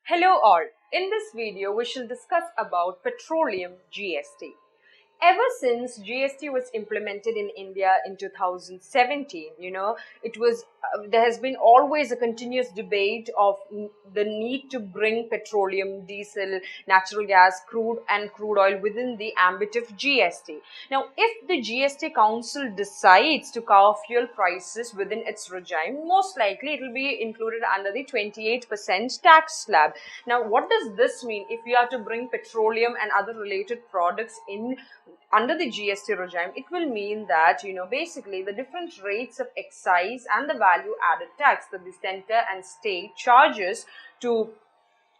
Hello all. In this video, we shall discuss about Petroleum GST. Ever since GST was implemented in India in 2017, there has been always a continuous debate of the need to bring petroleum, diesel, natural gas, crude and crude oil within the ambit of GST. Now, if the GST Council decides to cover fuel prices within its regime, most likely it will be included under the 28% tax slab. Now, what does this mean if we are to bring petroleum and other related products in under the GST regime? It will mean that, basically the different rates of excise and the value added tax that the center and state charges to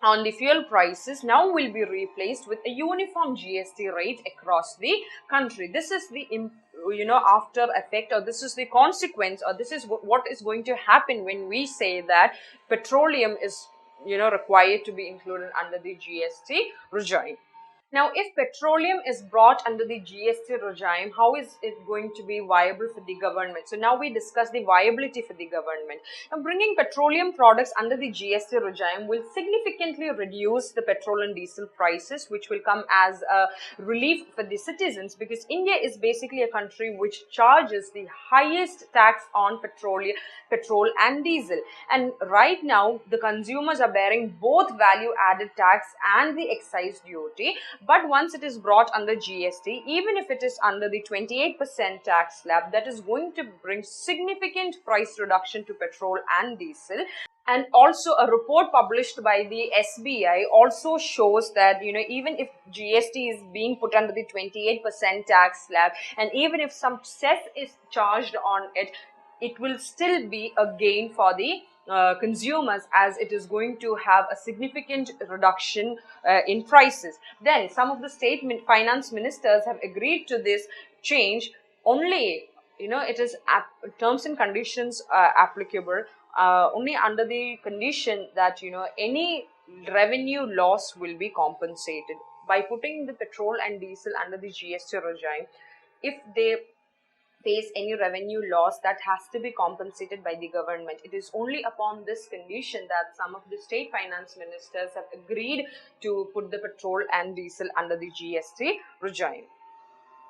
on the fuel prices now will be replaced with a uniform GST rate across the country. This is the after effect, or this is the consequence, or this is what is going to happen when we say that petroleum is required to be included under the GST regime. Now, if petroleum is brought under the GST regime, how is it going to be viable for the government? So now we discuss the viability for the government. Now, bringing petroleum products under the GST regime will significantly reduce the petrol and diesel prices, which will come as a relief for the citizens, because India is basically a country which charges the highest tax on petrol and diesel. And right now, the consumers are bearing both value added tax and the excise duty. But once it is brought under GST, even if it is under the 28% tax slab, that is going to bring significant price reduction to petrol and diesel. And also a report published by the SBI also shows that, even if GST is being put under the 28% tax slab, and even if some cess is charged on it, it will still be a gain for the consumers, as it is going to have a significant reduction in prices. Then some of the state finance ministers have agreed to this change. Only it is terms and conditions applicable only under the condition that any revenue loss will be compensated. By putting the petrol and diesel under the GST regime, if they face any revenue loss, that has to be compensated by the government. It is only upon this condition that some of the state finance ministers have agreed to put the petrol and diesel under the GST regime.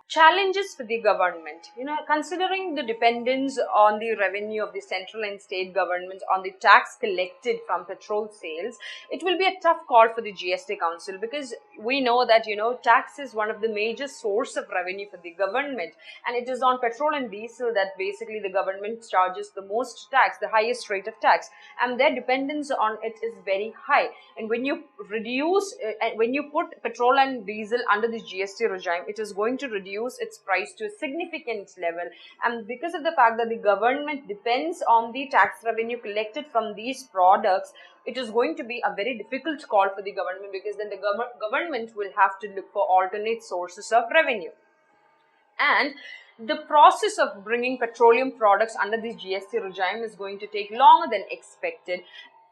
Challenges for the government. Considering the dependence on the revenue of the central and state governments on the tax collected from petrol sales, it will be a tough call for the GST Council, because we know that tax is one of the major source of revenue for the government, and it is on petrol and diesel that basically the government charges the most tax, the highest rate of tax, and their dependence on it is very high. And when you put petrol and diesel under the GST regime, it is going to reduce its price to a significant level. And because of the fact that the government depends on the tax revenue collected from these products, it is going to be a very difficult call for the government, because then the government will have to look for alternate sources of revenue. And the process of bringing petroleum products under the GST regime is going to take longer than expected.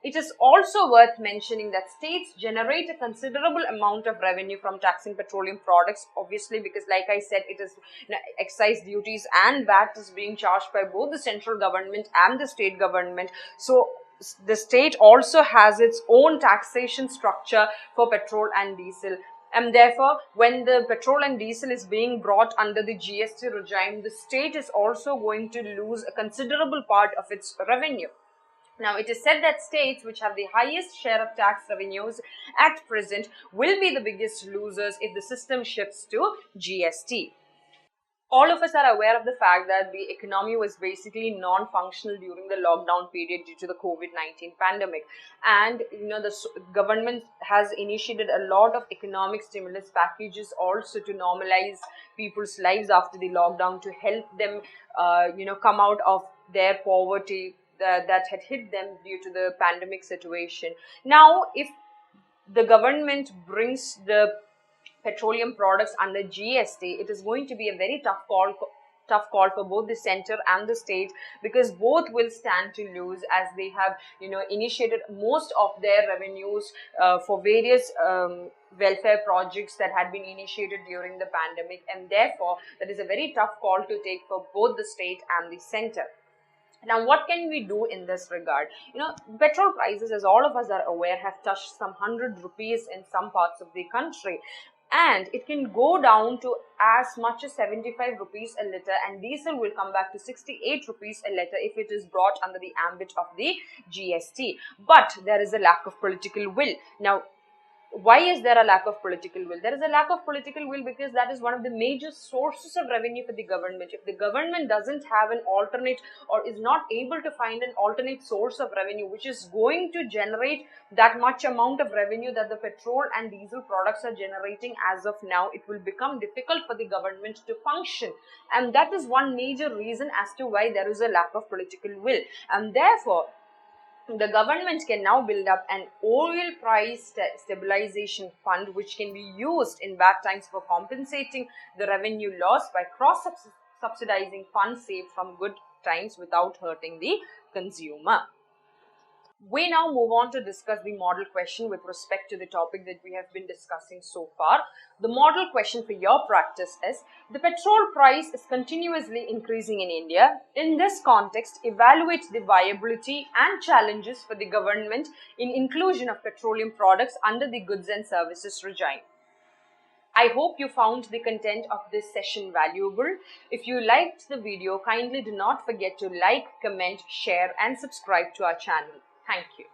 It is also worth mentioning that states generate a considerable amount of revenue from taxing petroleum products, obviously, because like I said, it is excise duties and VAT is being charged by both the central government and the state government. So the state also has its own taxation structure for petrol and diesel. And therefore, when the petrol and diesel is being brought under the GST regime, the state is also going to lose a considerable part of its revenue. Now, it is said that states which have the highest share of tax revenues at present will be the biggest losers if the system shifts to GST. All of us are aware of the fact that the economy was basically non-functional during the lockdown period due to the COVID-19 pandemic. And, the government has initiated a lot of economic stimulus packages also to normalize people's lives after the lockdown, to help them, come out of their poverty that had hit them due to the pandemic situation. Now, if the government brings the petroleum products under GST, it is going to be a very tough call for both the center and the state, because both will stand to lose, as they have initiated most of their revenues for various welfare projects that had been initiated during the pandemic, and therefore that is a very tough call to take for both the state and the center. Now, what can we do in this regard? Petrol prices, as all of us are aware, have touched some 100 rupees in some parts of the country. And it can go down to as much as 75 rupees a litre, and diesel will come back to 68 rupees a litre if it is brought under the ambit of the GST. But there is a lack of political will. Now, why is there a lack of political will? There is a lack of political will because that is one of the major sources of revenue for the government. If the government doesn't have an alternate, or is not able to find an alternate source of revenue which is going to generate that much amount of revenue that the petrol and diesel products are generating as of now, it will become difficult for the government to function. And that is one major reason as to why there is a lack of political will. And therefore, the government can now build up an oil price stabilization fund which can be used in bad times for compensating the revenue loss by cross-subsidizing funds saved from good times without hurting the consumer. We now move on to discuss the model question with respect to the topic that we have been discussing so far. The model question for your practice is: the petrol price is continuously increasing in India. In this context, evaluate the viability and challenges for the government in inclusion of petroleum products under the goods and services regime. I hope you found the content of this session valuable. If you liked the video, kindly do not forget to like, comment, share and subscribe to our channel. Thank you.